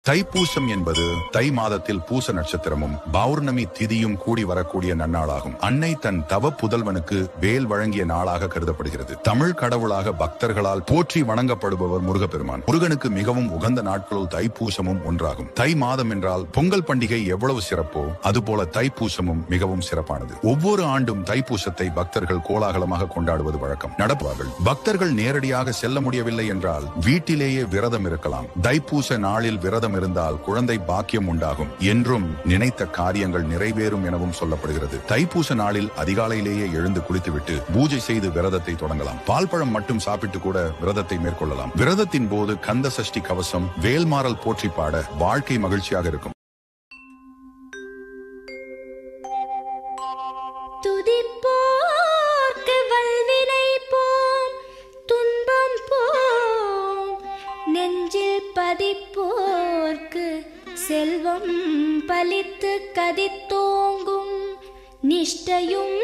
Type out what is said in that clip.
தைப்பூசம் என்பது தை மாதத்தில் பூச நட்சத்திரமும் பௌர்ணமி திதியும் கூடி வரக்கூடிய நன்னாளாகும். அன்னை தன் தவ புதல்வனுக்கு வேல் வழங்கிய நாளாக கருதப்படுகிறது. தமிழ் கடவுளாக பக்தர்களால் போற்றி வணங்கப்படுபவர் முருகப்பெருமான். முருகனுக்கு மிகவும் உகந்த நாட்களுள் தைப்பூசமும் ஒன்றாகும். தை மாதம் என்றால் பொங்கல் பண்டிகை எவ்வளவு சிறப்போ அதுபோல தைப்பூசமும் மிகவும் சிறப்பானது. ஒவ்வொரு ஆண்டும் தைப்பூசத்தை பக்தர்கள் கோலாகலமாக கொண்டாடுவது வழக்கம். நடப்பார்கள். பக்தர்கள் நேரடியாக செல்ல முடியவில்லை என்றால் வீட்டிலேயே விரதம் இருக்கலாம். தைப்பூச நாளில் விரதம் இருந்தால் குழந்தை பாக்கியம் உண்டாகும் என்றும் நினைத்த காரியங்கள் நிறைவேறும் எனவும் சொல்லப்படுகிறது. தைப்பூச நாளில் அதிகாலையிலேயே எழுந்து குளித்துவிட்டு பூஜை செய்து விரதத்தை தொடங்கலாம். பால் பழம் மட்டும் சாப்பிட்டு கூட விரதத்தை மேற்கொள்ளலாம். விரதத்தின் போது கந்த சஷ்டி கவசம், வேல்மாறல் போற்றி பாட வாழ்க்கை மகிழ்ச்சியாக இருக்கும். பதிப்போர்க்கு செல்வம் பலித்து கதித்தோங்கும் நிஷ்டையும்